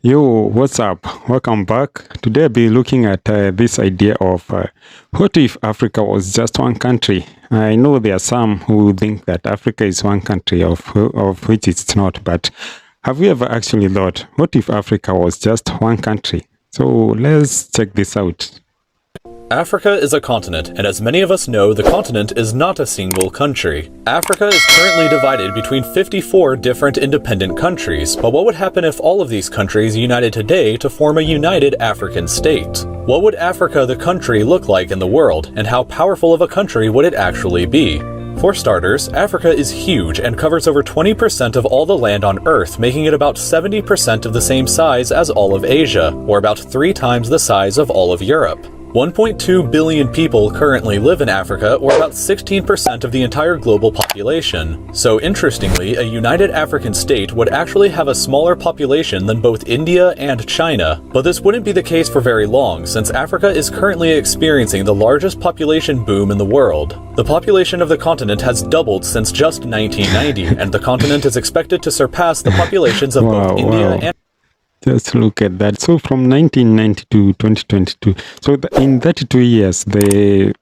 Yo, what's up? Welcome back. Today I'll be looking at this idea of what if Africa was just one country? I know there are some who think that Africa is one country, of which it's not, but have you ever actually thought, what if Africa was just one country? So let's check this out. Africa is a continent, and as many of us know, the continent is not a single country. Africa is currently divided between 54 different independent countries, but what would happen if all of these countries united today to form a united African state? What would Africa the country look like in the world, and how powerful of a country would it actually be? For starters, Africa is huge and covers over 20% of all the land on Earth, making it about 70% of the same size as all of Asia, or about 3 times the size of all of Europe. 1.2 billion people currently live in Africa, or about 16% of the entire global population. So interestingly, a united African state would actually have a smaller population than both India and China. But this wouldn't be the case for very long, since Africa is currently experiencing the largest population boom in the world. The population of the continent has doubled since just 1990, and the continent is expected to surpass the populations of both India and Just look at that. So from 1990 to 2022, so in 32 years, the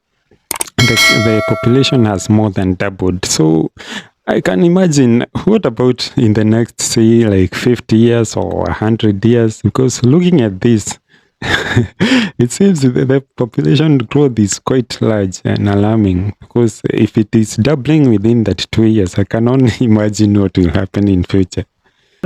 population has more than doubled. So I can imagine, what about in the next, say, like 50 years or 100 years? Because looking at this, it seems that the population growth is quite large and alarming. Because if it is doubling within that 2 years, I can only imagine what will happen in future.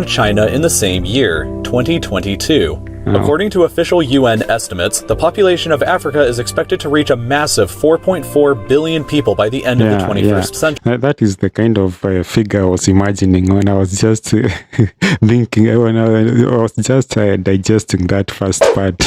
China in the same year, 2022. According to official UN estimates, the population of Africa is expected to reach a massive 4.4 billion people by the end of the 21st century. That is the kind of figure I was imagining when I was just thinking, when I was just digesting that first part.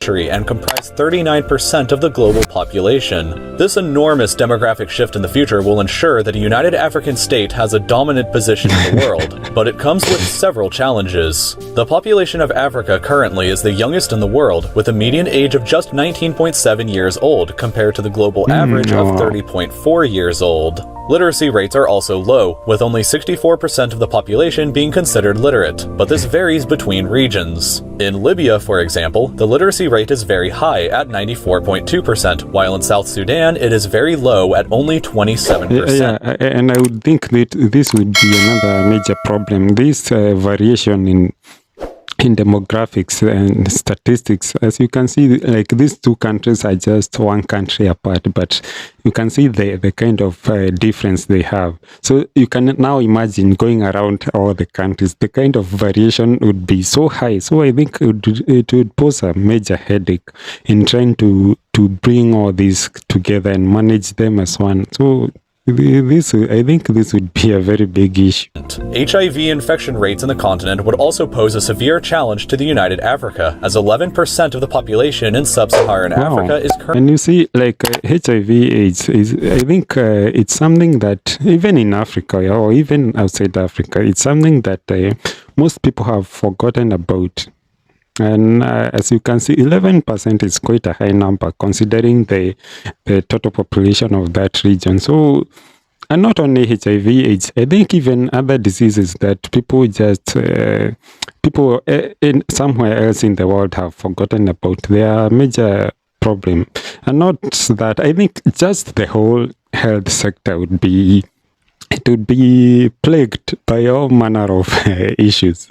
And comprise 39% of the global population. This enormous demographic shift in the future will ensure that a united African state has a dominant position in the world, but it comes with several challenges. The population of Africa currently is the youngest in the world, with a median age of just 19.7 years old compared to the global average of 30.4 years old. Literacy rates are also low, with only 64% of the population being considered literate, but this varies between regions. In Libya, for example, the literacy rate is very high at 94.2%, while in South Sudan it is very low at only 27%. Yeah, and I would think that this would be another major problem. This variation in demographics and statistics, as you can see, like these two countries are just one country apart, but you can see the kind of difference they have. So you can now imagine going around all the countries, the kind of variation would be so high. So I think it would pose a major headache in trying to bring all these together and manage them as one. So I think this would be a very big issue. HIV infection rates in the continent would also pose a severe challenge to the United Africa, as 11% of the population in sub-Saharan Africa is currently... And you see, like HIV/AIDS is, I think it's something that even in Africa or even outside Africa, it's something that most people have forgotten about. And as you can see, 11% is quite a high number considering the total population of that region. So, and not only HIV/AIDS, I think even other diseases that people just, people in somewhere else in the world have forgotten about. They are a major problem. And not that, I think just the whole health sector would be plagued by all manner of issues.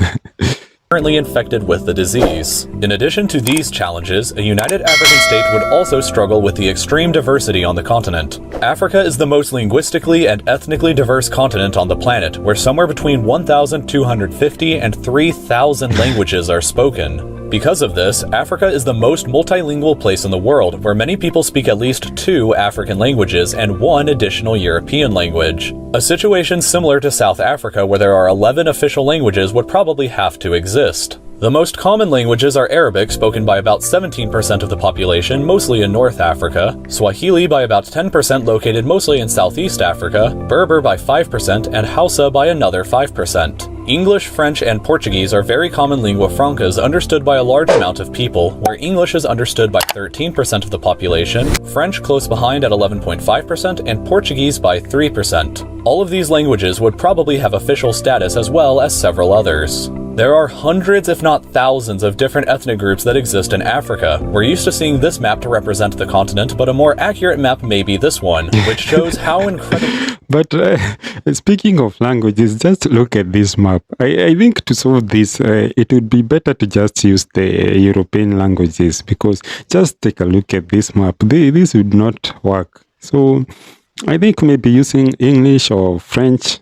Currently infected with the disease. In addition to these challenges, a united African state would also struggle with the extreme diversity on the continent. Africa is the most linguistically and ethnically diverse continent on the planet, where somewhere between 1,250 and 3,000 languages are spoken. Because of this, Africa is the most multilingual place in the world, where many people speak at least 2 African languages and 1 additional European language. A situation similar to South Africa, where there are 11 official languages, would probably have to exist. The most common languages are Arabic, spoken by about 17% of the population, mostly in North Africa, Swahili by about 10%, located mostly in Southeast Africa, Berber by 5%, and Hausa by another 5%. English, French, and Portuguese are very common lingua francas understood by a large amount of people, where English is understood by 13% of the population, French close behind at 11.5%, and Portuguese by 3%. All of these languages would probably have official status as well as several others. There are hundreds, if not thousands, of different ethnic groups that exist in Africa. We're used to seeing this map to represent the continent, but a more accurate map may be this one, which shows how incredible... But speaking of languages, just look at this map. I think to solve this, it would be better to just use the European languages, because just take a look at this map. This would not work. So I think maybe using English or French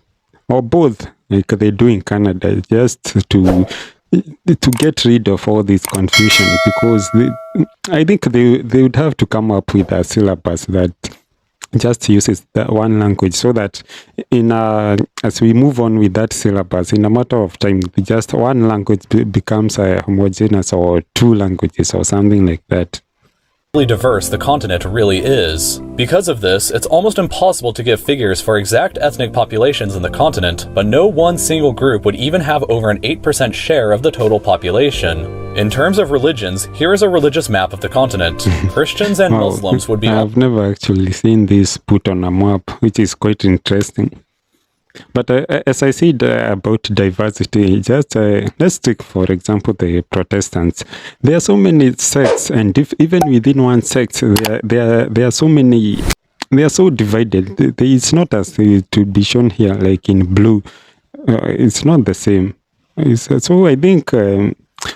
or both, like they do in Canada, just to get rid of all this confusion, because I think they would have to come up with a syllabus that just uses that one language, so that as we move on with that syllabus, in a matter of time, just one language becomes a homogeneous, or two languages or something like that. Diverse the continent really is. Because of this, it's almost impossible to give figures for exact ethnic populations in the continent, but no one single group would even have over an 8% share of the total population. In terms of religions, here is a religious map of the continent. Christians and Muslims would be... I've never actually seen this put on a map, which is quite interesting. But as I said about diversity, just let's take, for example, the Protestants. There are so many sects, and even within one sect, there are so many. They are so divided. It's not as to be shown here, like in blue. It's not the same. So I think.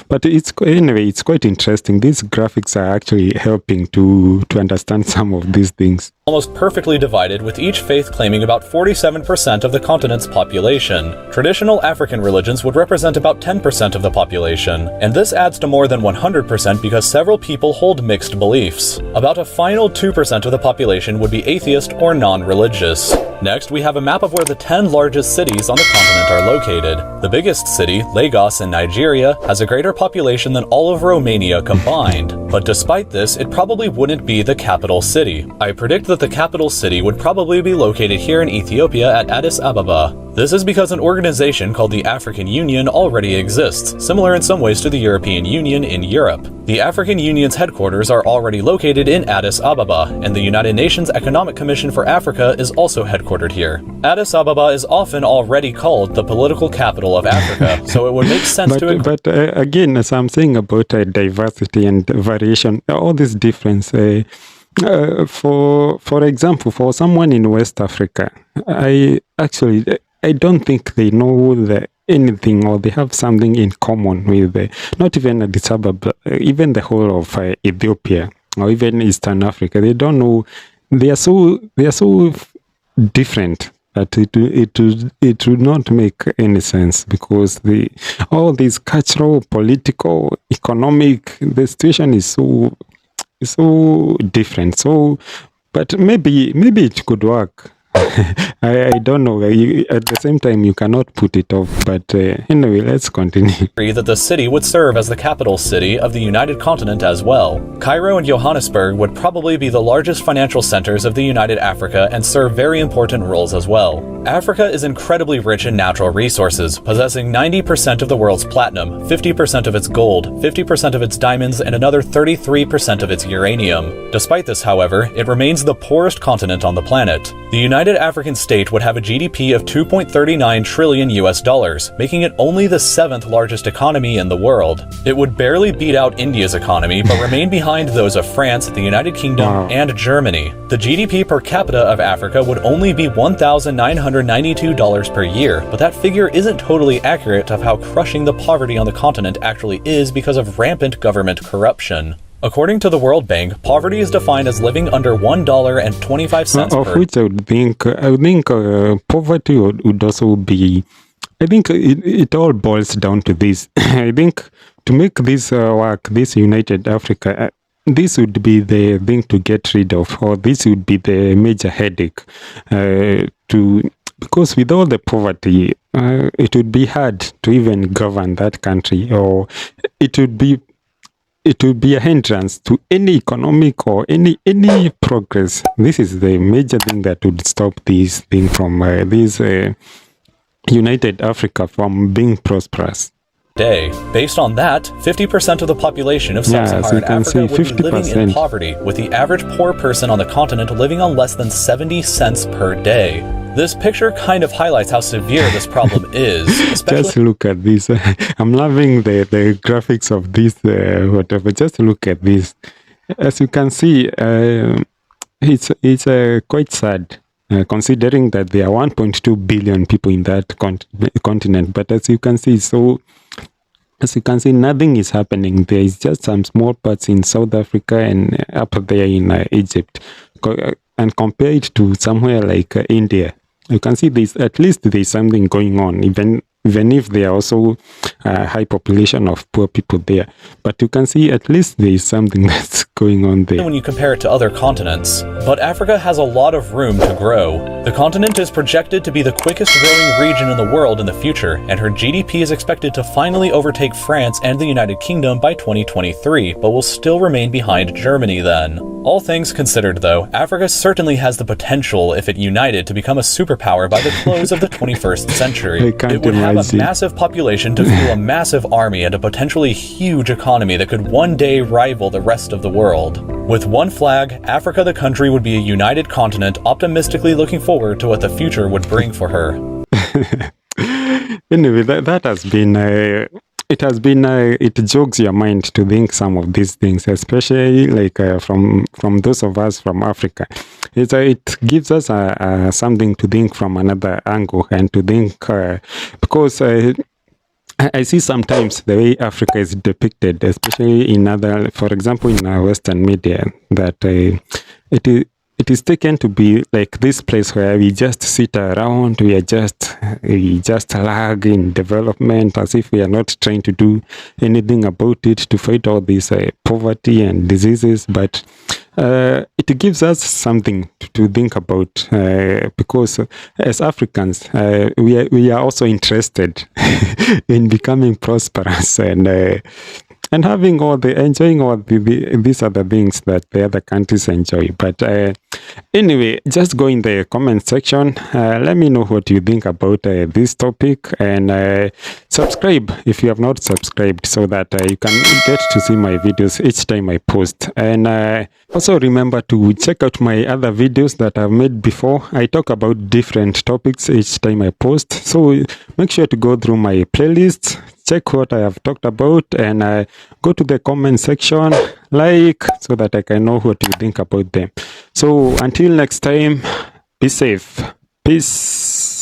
But it's quite interesting. These graphics are actually helping to understand some of these things. Almost perfectly divided, with each faith claiming about 47% of the continent's population. Traditional African religions would represent about 10% of the population, and this adds to more than 100% because several people hold mixed beliefs. About a final 2% of the population would be atheist or non-religious. Next, we have a map of where the 10 largest cities on the continent are located. The biggest city, Lagos in Nigeria, has a greater population than all of Romania combined. But despite this, it probably wouldn't be the capital city. I predict that the capital city would probably be located here in Ethiopia at Addis Ababa. This is because an organization called the African Union already exists, similar in some ways to the European Union in Europe. The African Union's headquarters are already located in Addis Ababa, and the United Nations Economic Commission for Africa is also headquartered here. Addis Ababa is often already called the political capital of Africa, so it would make sense to... But again, as I'm saying about diversity and variation, all this difference... for example, for someone in West Africa, I don't think they know anything, or they have something in common with not even Addis Ababa, even the whole of Ethiopia or even Eastern Africa. They don't know. They are so different that it would not make any sense, because all these cultural, political, economic, the situation is so different. So, but maybe it could work. I don't know. At the same time, you cannot put it off. But anyway, let's continue. That the city would serve as the capital city of the United Continent as well. Cairo and Johannesburg would probably be the largest financial centers of the United Africa and serve very important roles as well. Africa is incredibly rich in natural resources, possessing 90% of the world's platinum, 50% of its gold, 50% of its diamonds, and another 33% of its uranium. Despite this, however, it remains the poorest continent on the planet. The United African State would have a GDP of $2.39 trillion US, making it only the 7th largest economy in the world. It would barely beat out India's economy, but remain behind those of France, the United Kingdom, and Germany. The GDP per capita of Africa would only be $1,992 per year, but that figure isn't totally accurate of how crushing the poverty on the continent actually is because of rampant government corruption. According to the World Bank, poverty is defined as living under $1.25 of which I would think poverty would also be... I think it all boils down to this. I think to make this work, this United Africa, this would be the thing to get rid of, or this would be the major headache because with all the poverty, it would be hard to even govern that country, or it would be a hindrance to any economic or any progress. This is the major thing that would stop this thing from this United Africa from being prosperous. Based on that, 50% of the population of sub-Saharan Africa would be living in poverty, with the average poor person on the continent living on less than 70 cents per day. This picture kind of highlights how severe this problem is, especially... Just look at this. I'm loving the graphics of this, whatever. Just look at this. As you can see, it's quite sad, considering that there are 1.2 billion people in that continent. But as you can see, nothing is happening. There is just some small parts in South Africa and up there in Egypt. And compared to somewhere like India, you can see at least there's something going on, even if there are also a high population of poor people there. But you can see at least there is something that's going on there. When you compare it to other continents. But Africa has a lot of room to grow. The continent is projected to be the quickest growing region in the world in the future, and her GDP is expected to finally overtake France and the United Kingdom by 2023, but will still remain behind Germany then. All things considered though, Africa certainly has the potential, if it united, to become a superpower by the close of the 21st century. It would have a massive population to fuel a massive army and a potentially huge economy that could one day rival the rest of the world. With one flag, Africa the country would be a united continent, optimistically looking forward to what the future would bring for her. Anyway, that has been... it jogs your mind to think some of these things, especially like from those of us from Africa. It gives us something to think from another angle, and to think because I see sometimes the way Africa is depicted, especially in for example, in our Western media, that it is taken to be like this place where we just sit around, we just lag in development, as if we are not trying to do anything about it to fight all this poverty and diseases. But it gives us something to think about, because as Africans, we are also interested in becoming prosperous and having enjoying all these other things that the other countries enjoy. But anyway, just go in the comment section. Let me know what you think about this topic, and subscribe if you have not subscribed, so that you can get to see my videos each time I post. And also remember to check out my other videos that I've made before. I talk about different topics each time I post, so make sure to go through my playlists, check what I have talked about, and go to the comment section, so that I can know what you think about them. So until next time, be safe. Peace.